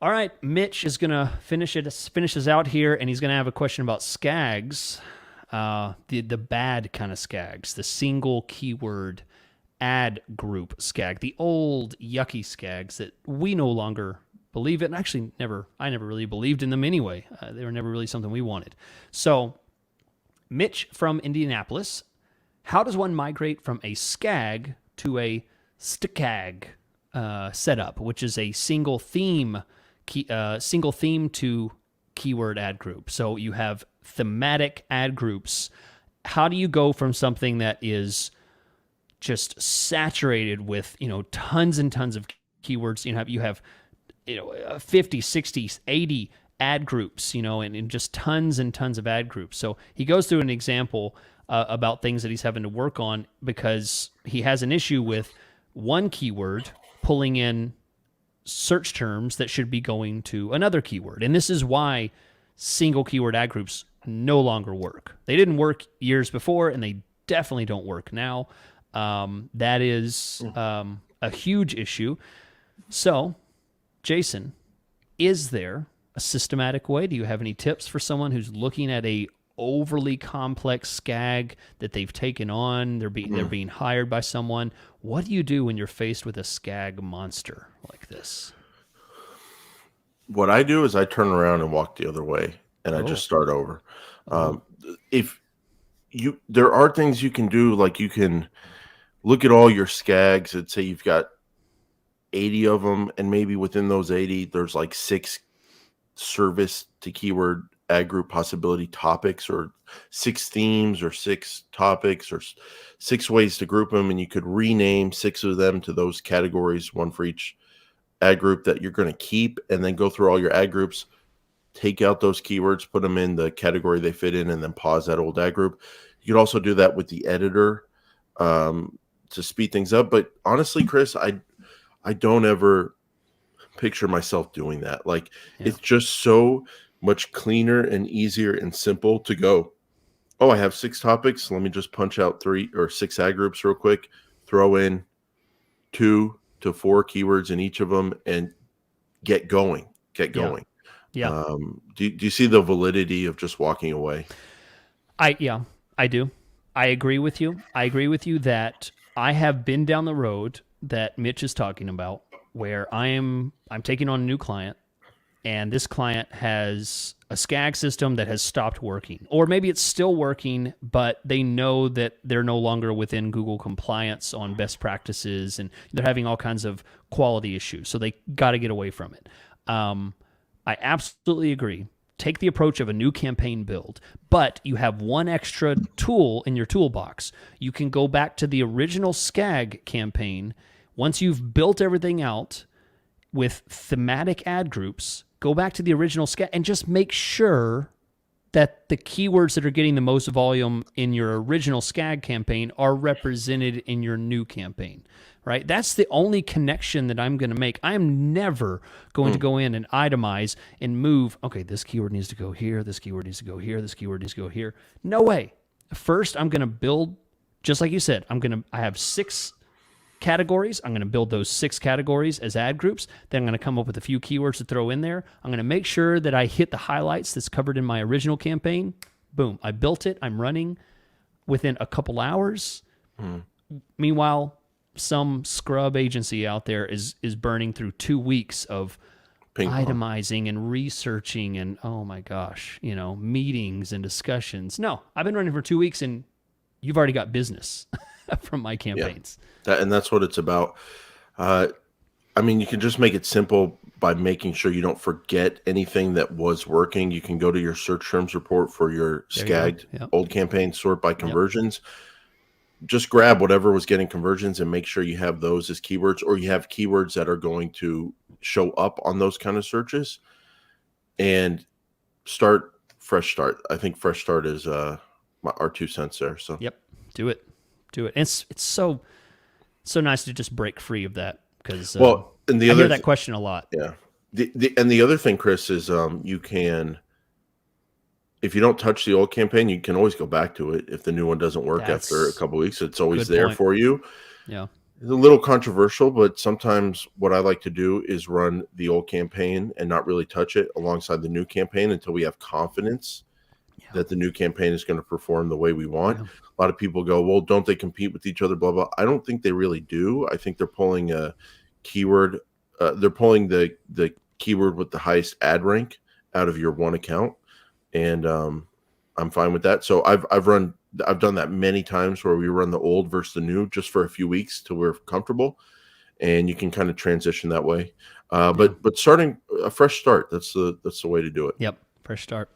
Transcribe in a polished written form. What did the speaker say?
All right, Mitch is gonna finishes out here, and he's gonna have a question about SKAGs, the bad kind of SKAGs, the single keyword ad group SKAG, the old yucky SKAGs that we no longer believe in. Actually, I never really believed in them anyway. They were never really something we wanted. So, Mitch from Indianapolis, how does one migrate from a SKAG to a SKAG setup, which is a single theme to keyword ad group? So you have thematic ad groups. How do you go from something that is just saturated with, tons and tons of keywords? You have 50, 60, 80 ad groups, and just tons and tons of ad groups. So he goes through an example about things that he's having to work on because he has an issue with one keyword pulling in search terms that should be going to another keyword. And this is why single keyword ad groups no longer work. They didn't work years before, and they definitely don't work now. That is a huge issue. So, Jason, is there a systematic way? Do you have any tips for someone who's looking at a overly complex SKAG that they've taken on? They're being hired by someone. What do you do when you're faced with a SKAG monster like this? What I do is I turn around and walk the other way, and I just start over. There are things you can do, like you can look at all your SKAGs and say you've got 80 of them, and maybe within those 80, there's like 6 service to keyword ad group possibility topics, or 6 themes, or 6 topics, or 6 ways to group them, and you could rename 6 of them to those categories, one for each ad group that you're going to keep, and then go through all your ad groups, take out those keywords, put them in the category they fit in, and then pause that old ad group. You could also do that with the editor to speed things up. But honestly, Chris, I don't ever picture myself doing that. Like, it's just so much cleaner and easier and simple to go, oh, I have 6 topics. Let me just punch out 3 or 6 ad groups real quick, throw in 2 to 4 keywords in each of them, and get going. Yeah. Do you see the validity of just walking away? I do. I agree with you. That I have been down the road that Mitch is talking about, where I'm taking on a new client, and this client has a SKAG system that has stopped working. Or maybe it's still working, but they know that they're no longer within Google compliance on best practices, and they're having all kinds of quality issues. So they got to get away from it. I absolutely agree. Take the approach of a new campaign build, but you have one extra tool in your toolbox. You can go back to the original SKAG campaign. Once you've built everything out with thematic ad groups, go back to the original SKAG and just make sure that the keywords that are getting the most volume in your original SKAG campaign are represented in your new campaign, right? That's the only connection that I'm going to make. I'm never going to go in and itemize and move, okay, this keyword needs to go here, this keyword needs to go here, this keyword needs to go here. No way. First, I'm going to build, just like you said, I have 6 categories. I'm going to build those 6 categories as ad groups. Then I'm going to come up with a few keywords to throw in there. I'm going to make sure that I hit the highlights that's covered in my original campaign. Boom. I built it. I'm running within a couple hours. Meanwhile, some scrub agency out there is burning through 2 weeks of itemizing and researching and, oh my gosh, meetings and discussions. No, I've been running for 2 weeks, and you've already got business from my campaigns. And that's what it's about. You can just make it simple by making sure you don't forget anything that was working. You can go to your search terms report for your SKAG old campaign, sort by conversions. Just grab whatever was getting conversions and make sure you have those as keywords, or you have keywords that are going to show up on those kind of searches, and fresh start. I think fresh start is our 2 cents there. So do it. And it's so nice to just break free of that, because I hear that question a lot. Yeah. The other thing, Chris, is you can, if you don't touch the old campaign, you can always go back to it if the new one doesn't work after a couple of weeks. It's always there for you. Yeah. It's a little controversial, but sometimes what I like to do is run the old campaign and not really touch it alongside the new campaign until we have confidence that the new campaign is going to perform the way we want. Yeah. A lot of people go, well, don't they compete with each other? Blah, blah. I don't think they really do. I think they're pulling a keyword. They're pulling the keyword with the highest ad rank out of your one account. And I'm fine with that. So I've done that many times where we run the old versus the new just for a few weeks till we're comfortable, and you can kind of transition that way. But starting a fresh start, that's the way to do it. Yep. Fresh start.